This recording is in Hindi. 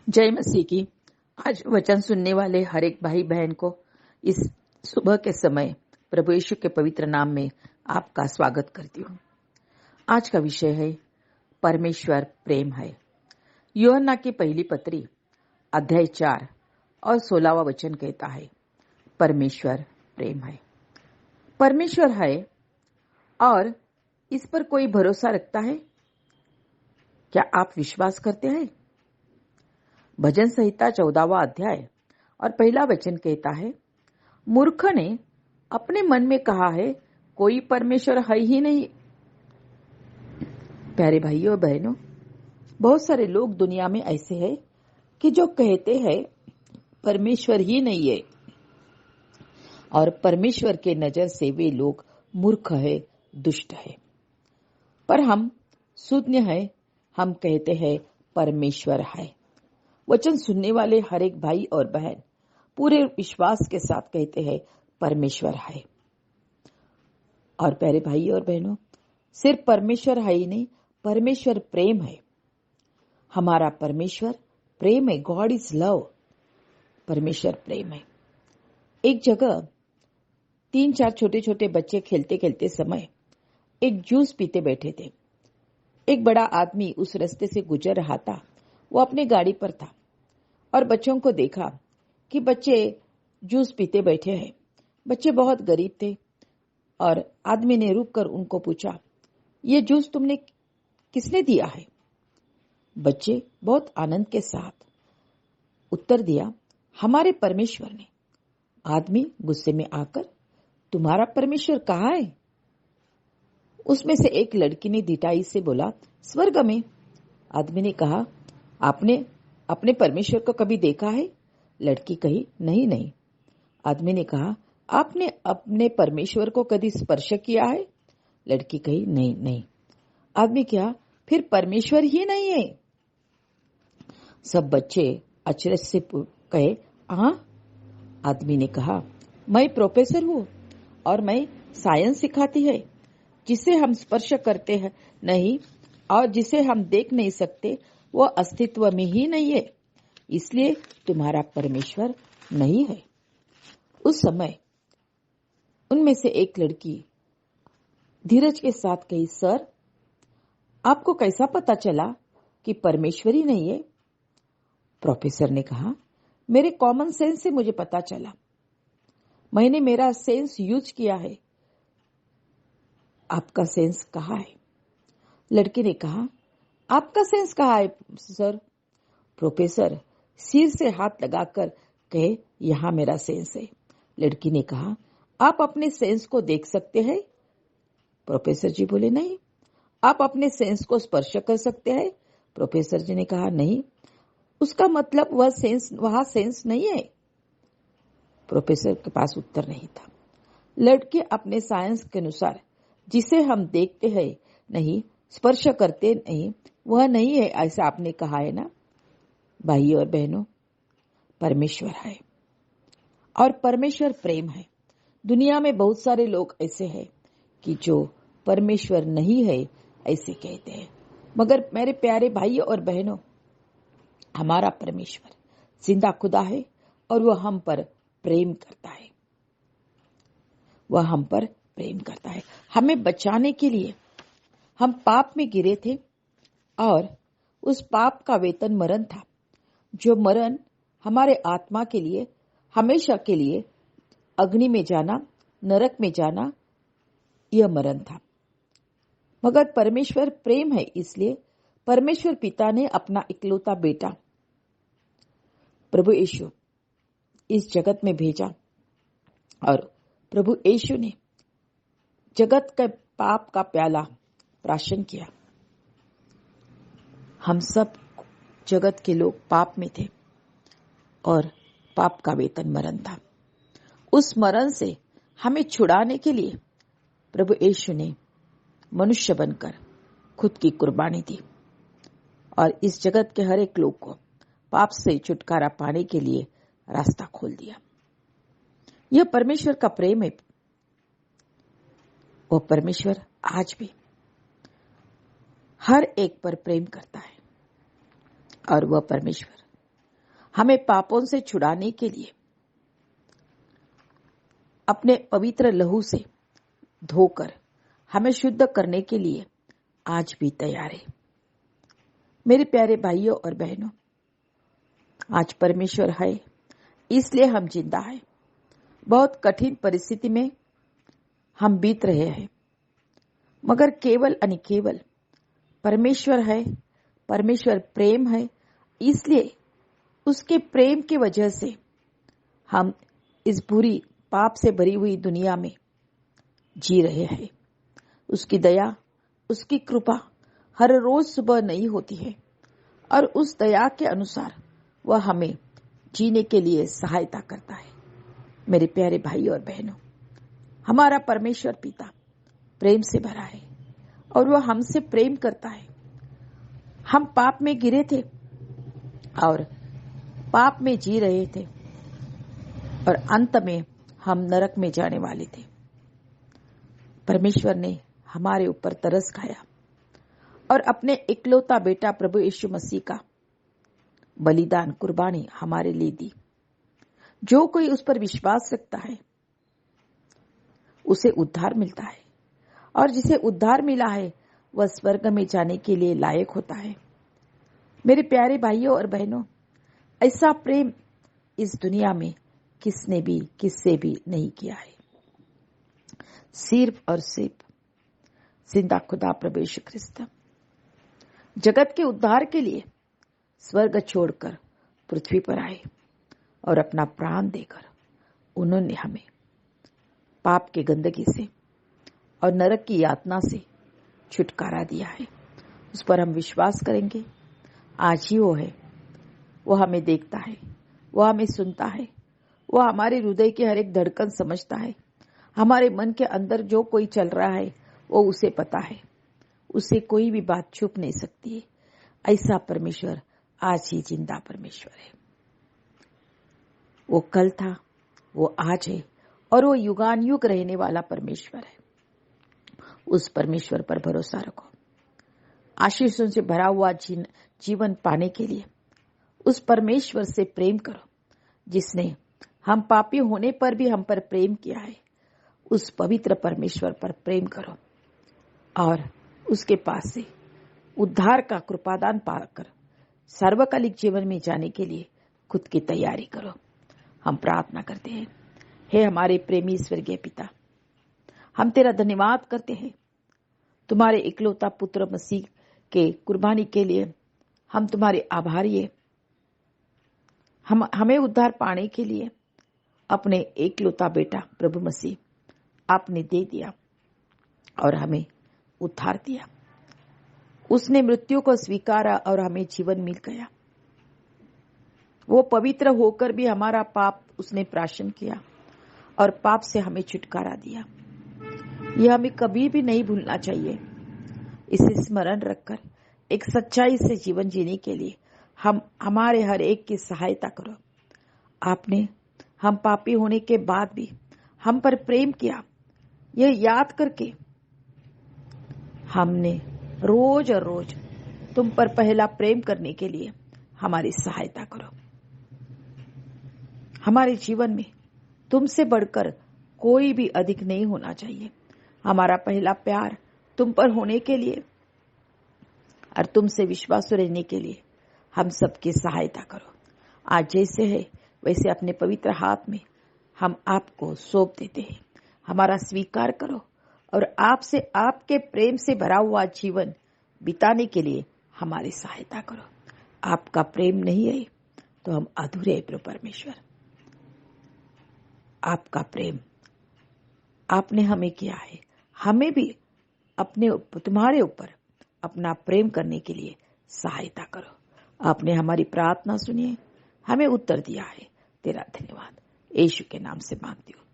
जय मसीह की। आज वचन सुनने वाले हर एक भाई बहन को इस सुबह के समय प्रभु यीशु के पवित्र नाम में आपका स्वागत करती हूँ। आज का विषय है परमेश्वर प्रेम है। यूहन्ना की पहली पत्री अध्याय 4 और 16वां वचन कहता है, परमेश्वर प्रेम है। परमेश्वर है और इस पर कोई भरोसा रखता है? क्या आप विश्वास करते हैं? भजन संहिता 14वां अध्याय और पहला वचन कहता है, मूर्ख ने अपने मन में कहा है, कोई परमेश्वर है ही नहीं। प्यारे भाइयों और बहनों, बहुत सारे लोग दुनिया में ऐसे हैं कि जो कहते हैं परमेश्वर ही नहीं है, और परमेश्वर के नजर से वे लोग मूर्ख है, दुष्ट है। पर हम शून्य है, हम कहते हैं परमेश्वर है। वचन सुनने वाले हर एक भाई और बहन पूरे विश्वास के साथ कहते हैं परमेश्वर है। और प्यारे भाई और बहनों, सिर्फ परमेश्वर है ही नहीं, परमेश्वर प्रेम है। हमारा परमेश्वर प्रेम है। God is love. परमेश्वर प्रेम है। एक जगह 3-4 छोटे छोटे बच्चे खेलते खेलते समय एक जूस पीते बैठे थे। एक बड़ा आदमी उस रास्ते से गुजर रहा था। वो अपने गाड़ी पर था और बच्चों को देखा कि बच्चे जूस पीते बैठे हैं। बच्चे बहुत गरीब थे और आदमी ने रुककर उनको पूछा, ये जूस तुमने किसने दिया है? बच्चे बहुत आनंद के साथ उत्तर दिया, हमारे परमेश्वर ने। आदमी गुस्से में आकर, तुम्हारा परमेश्वर कहाँ है? उसमें से एक लड़की ने ढिठाई से बोला, स्वर्ग में। आदमी ने कहा, आपने अपने परमेश्वर को कभी देखा है? लड़की कही, नहीं नहीं। आदमी ने कहा, आपने अपने परमेश्वर को कभी स्पर्श किया है? लड़की कही, नहीं नहीं। आदमी क्या, फिर परमेश्वर ही नहीं है? सब बच्चे अचरज से कहे, हाँ। आदमी ने कहा, मैं प्रोफेसर हूँ और मैं साइंस सिखाती है। जिसे हम स्पर्श करते हैं नहीं और जिसे हम देख नहीं सकते, वो अस्तित्व में ही नहीं है। इसलिए तुम्हारा परमेश्वर नहीं है। उस समय उनमें से एक लड़की धीरज के साथ कही, सर, आपको कैसा पता चला कि परमेश्वर ही नहीं है? प्रोफेसर ने कहा, मेरे कॉमन सेंस से मुझे पता चला। मैंने मेरा सेंस यूज किया है। आपका सेंस कहाँ है? लड़की ने कहा, आपका सेंस कहाँ है सर? प्रोफेसर सिर से हाथ लगाकर कहे, यहाँ मेरा सेंस है। लड़की ने कहा, आप अपने सेंस को देख सकते हैं? प्रोफेसर जी बोले, नहीं। आप अपने सेंस को स्पर्श कर सकते हैं? प्रोफेसर जी ने कहा, नहीं। उसका मतलब वहां सेंस नहीं है। प्रोफेसर के पास उत्तर नहीं था। लड़के अपने साइंस के अनुसार जिसे हम देखते हैं नहीं, स्पर्श करते नहीं, वह नहीं है, ऐसा आपने कहा है ना? भाई और बहनों, परमेश्वर है और परमेश्वर प्रेम है। दुनिया में बहुत सारे लोग ऐसे हैं कि जो परमेश्वर नहीं है ऐसे कहते हैं, मगर मेरे प्यारे भाई और बहनों, हमारा परमेश्वर जिंदा खुदा है और वह हम पर प्रेम करता है। वह हम पर प्रेम करता है। हमें बचाने के लिए हम पाप में गिरे थे और उस पाप का वेतन मरण था। जो मरण हमारे आत्मा के लिए हमेशा के लिए अग्नि में जाना, नरक में जाना, यह मरण था। मगर परमेश्वर प्रेम है, इसलिए परमेश्वर पिता ने अपना इकलौता बेटा प्रभु यीशु इस जगत में भेजा और प्रभु यीशु ने जगत के पाप का प्याला प्राशन किया। हम सब जगत के लोग पाप में थे और पाप का वेतन मरण था। उस मरण से हमें छुड़ाने के लिए प्रभु यीशु ने मनुष्य बनकर खुद की कुर्बानी दी और इस जगत के हर एक लोग को पाप से छुटकारा पाने के लिए रास्ता खोल दिया। यह परमेश्वर का प्रेम है। वह परमेश्वर आज भी हर एक पर प्रेम करता है और वह परमेश्वर हमें पापों से छुड़ाने के लिए अपने पवित्र लहू से धोकर हमें शुद्ध करने के लिए आज भी तैयार है। मेरे प्यारे भाइयों और बहनों, आज परमेश्वर है इसलिए हम जिंदा है। बहुत कठिन परिस्थिति में हम बीत रहे हैं, मगर केवल और केवल परमेश्वर है, परमेश्वर प्रेम है, इसलिए उसके प्रेम की वजह से हम इस बुरी पाप से भरी हुई दुनिया में जी रहे हैं। उसकी दया, उसकी कृपा हर रोज सुबह नई होती है और उस दया के अनुसार वह हमें जीने के लिए सहायता करता है। मेरे प्यारे भाई और बहनों, हमारा परमेश्वर पिता प्रेम से भरा है और वह हमसे प्रेम करता है। हम पाप में गिरे थे और पाप में जी रहे थे और अंत में हम नरक में जाने वाले थे। परमेश्वर ने हमारे ऊपर तरस खाया और अपने इकलौता बेटा प्रभु यीशु मसीह का बलिदान, कुर्बानी हमारे लिए दी। जो कोई उस पर विश्वास रखता है उसे उद्धार मिलता है और जिसे उद्धार मिला है वह स्वर्ग में जाने के लिए लायक होता है। मेरे प्यारे भाइयों और बहनों, ऐसा प्रेम इस दुनिया में किसने भी किससे भी नहीं किया है। सिर्फ और सिर्फ जिंदा खुदा प्रभु यीशु ख्रिस्त जगत के उद्धार के लिए स्वर्ग छोड़कर पृथ्वी पर आए और अपना प्राण देकर उन्होंने हमें पाप के गंदगी से और नरक की यातना से छुटकारा दिया है। उस पर हम विश्वास करेंगे। आज ही वो है, वो हमें देखता है, वो हमें सुनता है, वो हमारे हृदय की हर एक धड़कन समझता है। हमारे मन के अंदर जो कोई चल रहा है वो उसे पता है, उसे कोई भी बात छुप नहीं सकती है। ऐसा परमेश्वर आज ही जिंदा परमेश्वर है। वो कल था, वो आज है और वो युगान युग रहने वाला परमेश्वर है। उस परमेश्वर पर भरोसा रखो। आशीषों से भरा हुआ जीवन पाने के लिए उस परमेश्वर से प्रेम करो जिसने हम पापी होने पर भी हम पर प्रेम किया है। उस पवित्र परमेश्वर पर प्रेम करो और उसके पास से उद्धार का कृपादान पाकर सार्वकालिक जीवन में जाने के लिए खुद की तैयारी करो। हम प्रार्थना करते हैं। हे हमारे प्रेमी स्वर्गीय पिता, हम तेरा धन्यवाद करते हैं। तुम्हारे इकलौता पुत्र मसीह के कुर्बानी के लिए हम तुम्हारे आभारी हैं। हमें उद्धार पाने के लिए अपने इकलौता बेटा प्रभु मसीह आपने दे दिया और हमें उद्धार दिया। उसने मृत्यु को स्वीकारा और हमें जीवन मिल गया। वो पवित्र होकर भी हमारा पाप उसने प्राशन किया और पाप से हमें छुटकारा दिया। यह हमें कभी भी नहीं भूलना चाहिए। इसे स्मरण रखकर एक सच्चाई से जीवन जीने के लिए हमारे हर एक की सहायता करो। आपने हम पापी होने के बाद भी हम पर प्रेम किया, यह याद करके हमने रोज और रोज तुम पर पहला प्रेम करने के लिए हमारी सहायता करो। हमारे जीवन में तुमसे बढ़कर कोई भी अधिक नहीं होना चाहिए। हमारा पहला प्यार तुम पर होने के लिए और तुमसे विश्वास रहने के लिए हम सबकी सहायता करो। आज जैसे है वैसे अपने पवित्र हाथ में हम आपको सौंप देते हैं। हमारा स्वीकार करो और आपसे आपके प्रेम से भरा हुआ जीवन बिताने के लिए हमारी सहायता करो। आपका प्रेम नहीं है तो हम अधूरे हैं प्रभु परमेश्वर। आपका प्रेम आपने हमें किया है, हमें भी अपने तुम्हारे ऊपर अपना प्रेम करने के लिए सहायता करो। आपने हमारी प्रार्थना सुनी है, हमें उत्तर दिया है। तेरा धन्यवाद। यीशु के नाम से मांगती हूँ,